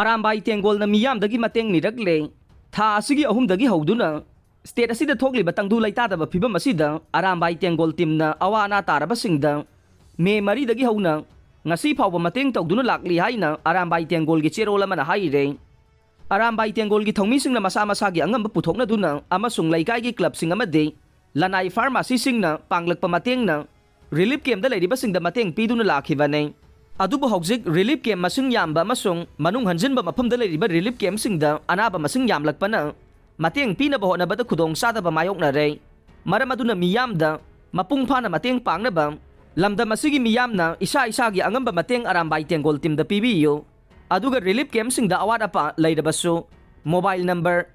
Arambai Tengolna miyamdagi mateng niragle tha asigi ahumdagi hauduna state asida thokliba tangdu laitadaba phibam asida Arambai Tengol timna awana tarabasingda me maridagi hauna ngasi phawba mateng tawduna lakli haina Arambai Tengol gi cherol amana haire Arambai Tengol gi thongmisingna masa masagi angamba puthokna duna amasung laikai gi club sing amade lanai pharmacy singna panglakpa matengna relief camp da leiribasingda mateng piduna lakhibane adubu hojik relief camp masing yamba masung manung hanjinba mafamda leiriba relief camp singda anaba masing yamlakpana mateng pinaba honabada khudong sadaba mayokna re maram aduna miyamda mapung phana mateng pangnaba lamda masigi miyamna isa isagi angamba mateng Arambai Tengol timda pibiyo aduga relief camp singda awat apa leirabasu mobile number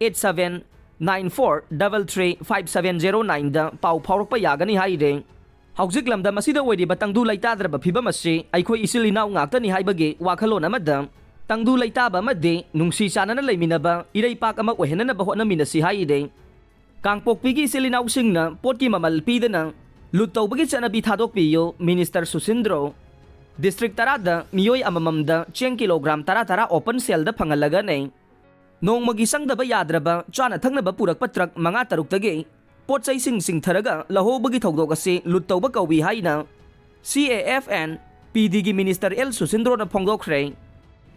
8794335709 da pau phawrokpa yagani haire Haujik lamda masida oiriba tangdu laitadraba phibam asi aikhoi isilinaw ngaktani haibage wakhalon amada tangdu laitaba amade nungsi sanana leiminaba iraipak ama ohenanaba hotnaminasi haide Kangpokpigi isilinaw singna potki mamal pidana lut tawbagi chanabi thadokpiyo Minister Susindro District Tarada miyoi amamamda 10 kilogram tara open sale da phangalaga nei nongmagi sangdaba yadraba chana thangnaba purakpa truck manga taruktage Potsai sing tharaga lahobagi thogdok ase lut tawba kawi haina CAFN PD gi Minister L Susindro na phongdokre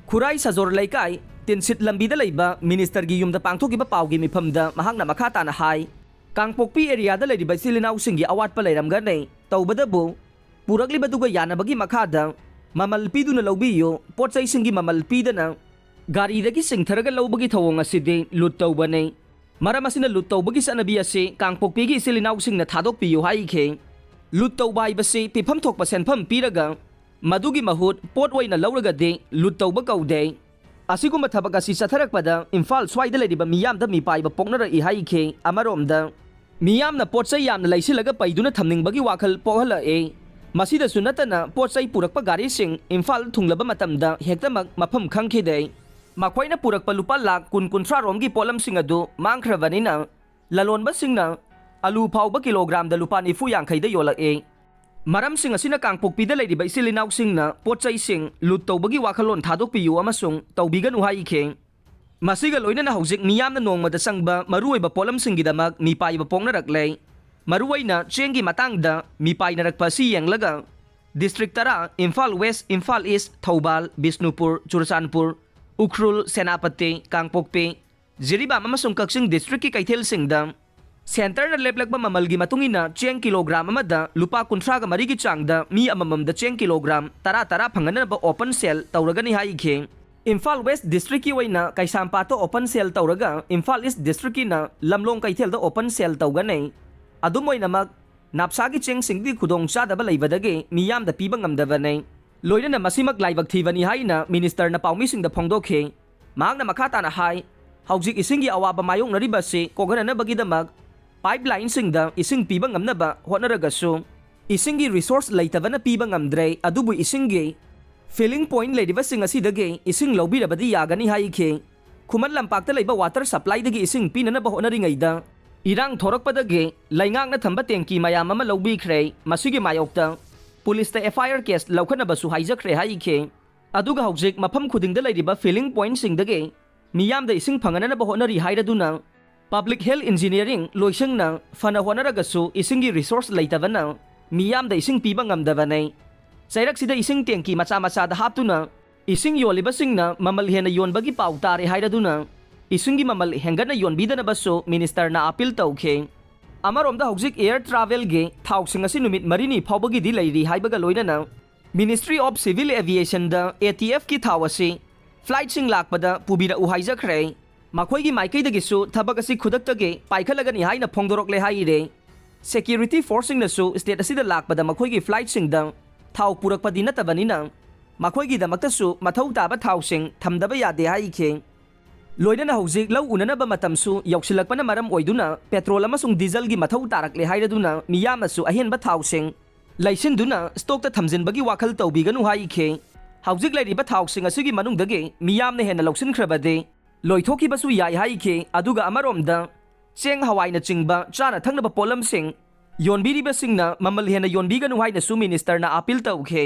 Khurai Sajor Laikai tinsit lambida leiba Minister gi yumda pangthokiba pawgi mifamda mahakna makhata na hai Kangpokpi area da leiriba silinaw singi awat pa leiramga nei tawbadabu purakliba duga yanabagi makhada mamalpiduna lawbiyo potsai singi mamalpidana gari dagi singtharaga lawbagi thawong aside lut tawba nei Maram asina lut tawbagi sanabi ase Kangpokpigi isilinaw singna thadokpiyo haikhe lut tawba haibase pifam thokpa senfam piraga madugi mahut pot oina lawraga de lut tawba kaude asiguma thabak asi satharakpada Imphal swaida leiriba miyamda mipaiba poknara I haikhe amaromda miyamna potsai yamna leisilaga paiduna thamningbagi wakhal pohla e masida sunatana potsai purakpa gari sing Imphal thunglaba matamda hektamak mafam khangkhide Makwaina purakpa lupa lak kun-kuntra romgi polam singadu mangkravanina lalonba singna alu phawba kilogram da lupa nifu yangkhaida yolak e maram sing asina Kangpokpida leiriba isilinaw singna potsai sing lut tawbagi wakhalon thadokpiyo amasung tawbiganu haikhe masiga loinana hojik miyamna nongmada sangba maruoiba polam singgidamak mipaiba poknarakle maruoina chengi matangda mipainarakpa si yenglaga district tara Imphal West Imphal East Thoubal Bisnupur Churachandpur Ukhrul Senapati Kangpokpi Jiribam amasung Kaksing district ki kaithel singda center na leplakba mamalgi matungina 10 kilogram amada lupa kuntraga marigi changda mi amamamda 10 kilogram tara phanganaba open sale tawragani haikhe Imphal West district ki waina Kaisampato open sale tawraga Imphal East district ki na Lamlong kaithel da open sale tawganai adumoinamak napsagi cheng singdi khudong chadaba leibadage miyamda piba ngamdabanai Loinana masimak laibak thivani haina minister na paumising da phongdokhe mahakna makhata na hai haujik isingi awaba mayong naribase kogana bagidamak pipeline singda ising piba ngamnaba hotnaragasu isingi resource leitabana piba ngamdre adubu isingi filling point leidiba sing asidage ising lobirabadi yagani haikhe khuman lampakta leiba water supply dagi ising pinana ba hotnaringaida irang thorakpadage laingangna thamba tengki mayam ama lobikre masigi mayokta Police ta FIR case laukanabasu haijakre haikhe aduga hojik mafam khudingda leiriba filling point singdage miyamda ising phanganana ba honari hairaduna public health engineering loisangna fana honaragasu isingi resource leitabana miyamda ising piba ngamdabanai sairak sida ising tengki macha da haptuna ising yoliba singna mamal hena yonbagi pautare hairaduna isingi mamal hengana yonbidana basu minister na appeal tawkhe Amaromda hojik air travel ge thauksing asi numit marini phawbagi di leiri haibaga loinana Ministry of Civil Aviation da ATF ki thawasi flight sing lakpada pubira uhaijakre makhoigi maikaidagi su thabak asi khudaktage paikhalagani haina phongdorokle haire security forcing nasu state asida lakpada makhoigi flight sing da thau purakpadi natabanina makhoigi damakta su mathau taba thausing thamdaba yade haikhe Loinana hojik lau unanaba matamsu yausilakpana maram oiduna petrol amasung diesel gi mathau tarakle hairaduna miyamasu ahenba thausing laisinduna stock ta thamjinbagi wakhal tawbiganu haikhe hojik leiriba thausing asigi manungdage miyamna hena loksinkhrebade loithokibasu yai haikhe aduga amaromda cheng hawaina chingba chana thangnaba polam sing yonbiriba singna mamal hena yonbiganu haina su minister na appeal tawkhe